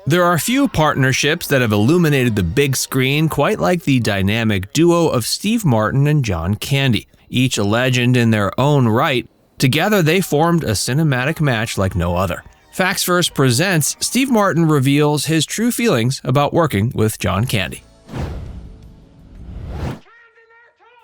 There are few partnerships that have illuminated the big screen quite like the dynamic duo of Steve Martin and John Candy, each a legend in their own right. Together, they formed a cinematic match like no other. Facts First presents Steve Martin reveals his true feelings about working with John Candy.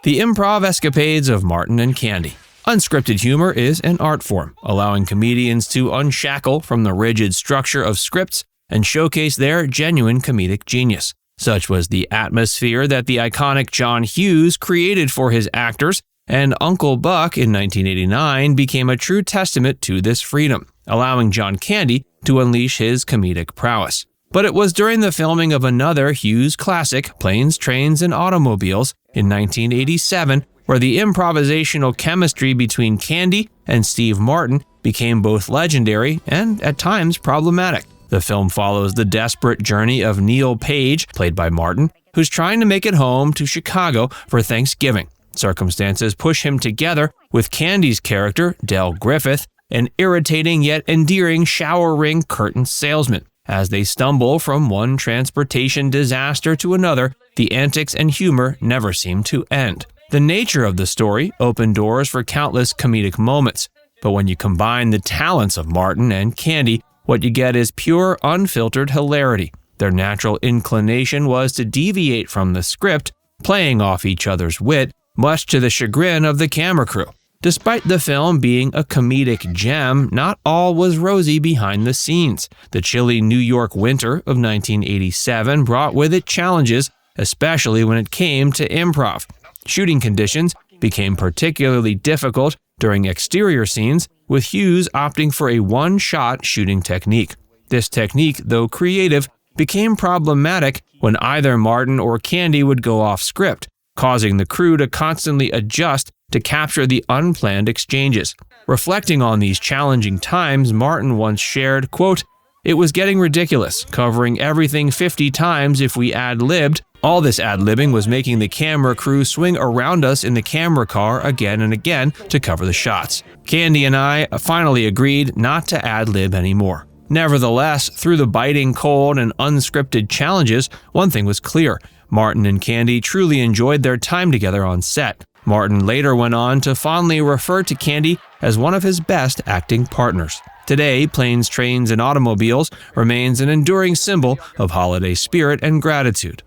The improv escapades of Martin and Candy. Unscripted humor is an art form, allowing comedians to unshackle from the rigid structure of scripts and showcase their genuine comedic genius. Such was the atmosphere that the iconic John Hughes created for his actors, and Uncle Buck in 1989 became a true testament to this freedom, allowing John Candy to unleash his comedic prowess. But it was during the filming of another Hughes classic, Planes, Trains, and Automobiles, in 1987, where the improvisational chemistry between Candy and Steve Martin became both legendary and, at times, problematic. The film follows the desperate journey of Neil Page, played by Martin, who's trying to make it home to Chicago for Thanksgiving. Circumstances push him together with Candy's character, Del Griffith, an irritating yet endearing shower ring curtain salesman. As they stumble from one transportation disaster to another, the antics and humor never seem to end. The nature of the story opened doors for countless comedic moments, but when you combine the talents of Martin and Candy, what you get is pure, unfiltered hilarity. Their natural inclination was to deviate from the script, playing off each other's wit, much to the chagrin of the camera crew. Despite the film being a comedic gem, not all was rosy behind the scenes. The chilly New York winter of 1987 brought with it challenges, especially when it came to improv. Shooting conditions became particularly difficult during exterior scenes, with Hughes opting for a one-shot shooting technique. This technique, though creative, became problematic when either Martin or Candy would go off script, causing the crew to constantly adjust to capture the unplanned exchanges. Reflecting on these challenging times, Martin once shared, quote, "It was getting ridiculous, covering everything 50 times if we ad-libbed. All this ad-libbing was making the camera crew swing around us in the camera car again and again to cover the shots. Candy and I finally agreed not to ad-lib anymore." Nevertheless, through the biting cold and unscripted challenges, one thing was clear. Martin and Candy truly enjoyed their time together on set. Martin later went on to fondly refer to Candy as one of his best acting partners. Today, Planes, Trains, and Automobiles remains an enduring symbol of holiday spirit and gratitude.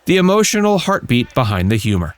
The emotional heartbeat behind the humor.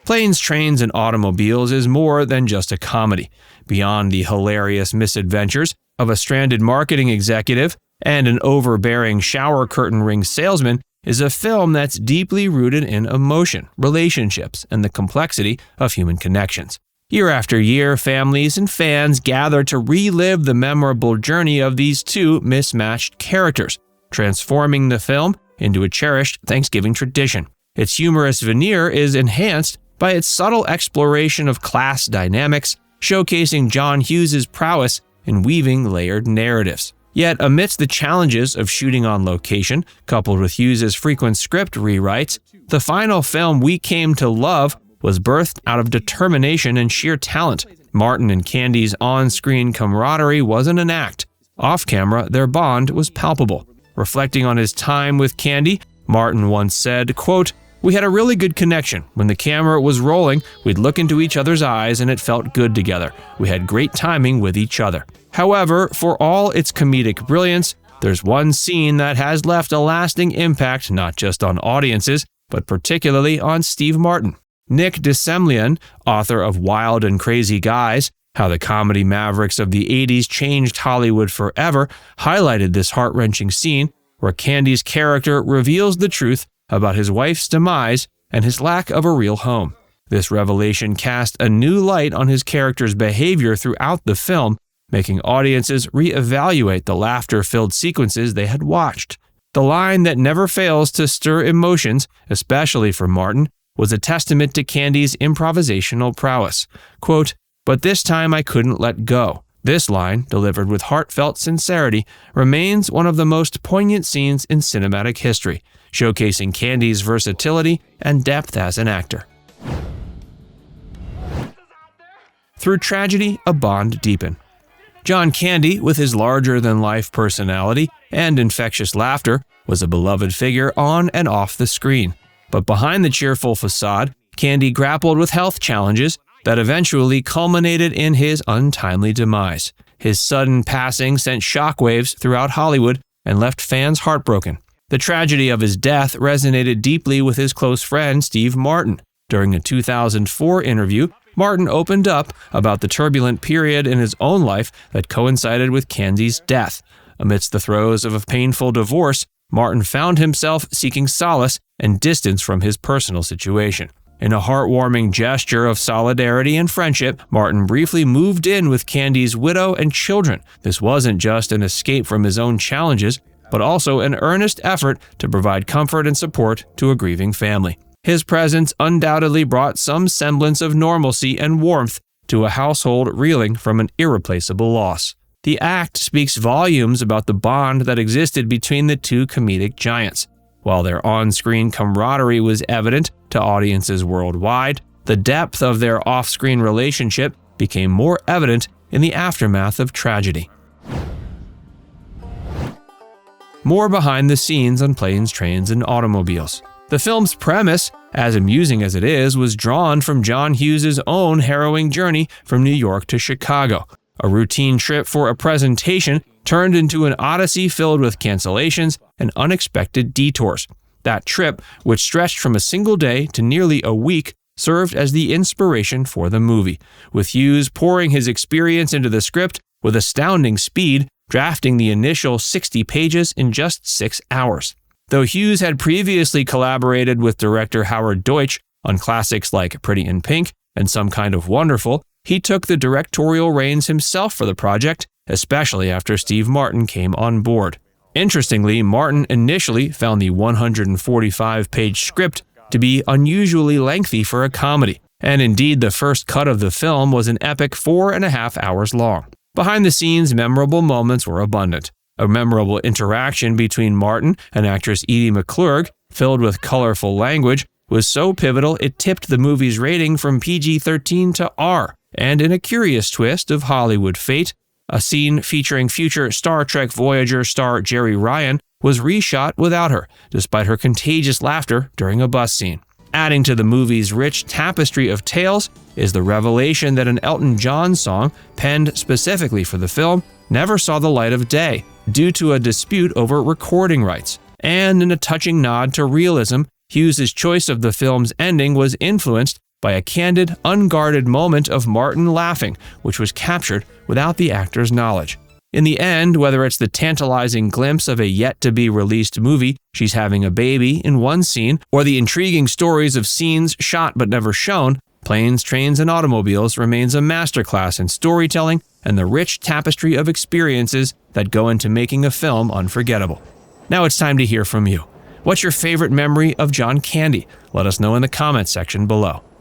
Planes, Trains, and Automobiles is more than just a comedy. Beyond the hilarious misadventures of a stranded marketing executive and an overbearing shower curtain ring salesman is a film that's deeply rooted in emotion, relationships, and the complexity of human connections. Year after year, families and fans gather to relive the memorable journey of these two mismatched characters, transforming the film into a cherished Thanksgiving tradition. Its humorous veneer is enhanced by its subtle exploration of class dynamics, showcasing John Hughes' prowess in weaving layered narratives. Yet, amidst the challenges of shooting on location, coupled with Hughes' frequent script rewrites, the final film we came to love was birthed out of determination and sheer talent. Martin and Candy's on-screen camaraderie wasn't an act. Off-camera, their bond was palpable. Reflecting on his time with Candy, Martin once said, quote, "We had a really good connection. When the camera was rolling, we'd look into each other's eyes and it felt good together. We had great timing with each other." However, for all its comedic brilliance, there's one scene that has left a lasting impact not just on audiences, but particularly on Steve Martin. Nick DeSemlian, author of Wild and Crazy Guys, How the Comedy Mavericks of the 80s Changed Hollywood Forever, highlighted this heart-wrenching scene where Candy's character reveals the truth about his wife's demise and his lack of a real home. This revelation cast a new light on his character's behavior throughout the film, making audiences reevaluate the laughter-filled sequences they had watched. The line that never fails to stir emotions, especially for Martin, was a testament to Candy's improvisational prowess. Quote, "But this time I couldn't let go." This line, delivered with heartfelt sincerity, remains one of the most poignant scenes in cinematic history, showcasing Candy's versatility and depth as an actor. Through tragedy, a bond deepened. John Candy, with his larger-than-life personality and infectious laughter, was a beloved figure on and off the screen. But behind the cheerful facade, Candy grappled with health challenges that eventually culminated in his untimely demise. His sudden passing sent shockwaves throughout Hollywood and left fans heartbroken. The tragedy of his death resonated deeply with his close friend Steve Martin. During a 2004 interview, Martin opened up about the turbulent period in his own life that coincided with Candy's death. Amidst the throes of a painful divorce, Martin found himself seeking solace and distance from his personal situation. In a heartwarming gesture of solidarity and friendship, Martin briefly moved in with Candy's widow and children. This wasn't just an escape from his own challenges, but also an earnest effort to provide comfort and support to a grieving family. His presence undoubtedly brought some semblance of normalcy and warmth to a household reeling from an irreplaceable loss. The act speaks volumes about the bond that existed between the two comedic giants. While their on-screen camaraderie was evident to audiences worldwide, the depth of their off-screen relationship became more evident in the aftermath of tragedy. More behind the scenes on Planes, Trains, and Automobiles. The film's premise, as amusing as it is, was drawn from John Hughes' own harrowing journey from New York to Chicago. A routine trip for a presentation turned into an odyssey filled with cancellations and unexpected detours. That trip, which stretched from a single day to nearly a week, served as the inspiration for the movie, with Hughes pouring his experience into the script with astounding speed, drafting the initial 60 pages in just 6 hours. Though Hughes had previously collaborated with director Howard Deutsch on classics like Pretty in Pink and Some Kind of Wonderful, he took the directorial reins himself for the project, especially after Steve Martin came on board. Interestingly, Martin initially found the 145-page script to be unusually lengthy for a comedy, and indeed the first cut of the film was an epic 4.5 hours long. Behind the scenes, memorable moments were abundant. A memorable interaction between Martin and actress Edie McClurg, filled with colorful language, was so pivotal it tipped the movie's rating from PG-13 to R. And in a curious twist of Hollywood fate, a scene featuring future Star Trek Voyager star Jerry Ryan was reshot without her, despite her contagious laughter during a bus scene. Adding to the movie's rich tapestry of tales is the revelation that an Elton John song, penned specifically for the film, never saw the light of day due to a dispute over recording rights. And in a touching nod to realism, Hughes' choice of the film's ending was influenced by a candid, unguarded moment of Martin laughing, which was captured without the actor's knowledge. In the end, whether it's the tantalizing glimpse of a yet-to-be-released movie, she's having a baby in one scene, or the intriguing stories of scenes shot but never shown, Planes, Trains, and Automobiles remains a masterclass in storytelling and the rich tapestry of experiences that go into making a film unforgettable. Now it's time to hear from you. What's your favorite memory of John Candy? Let us know in the comments section below.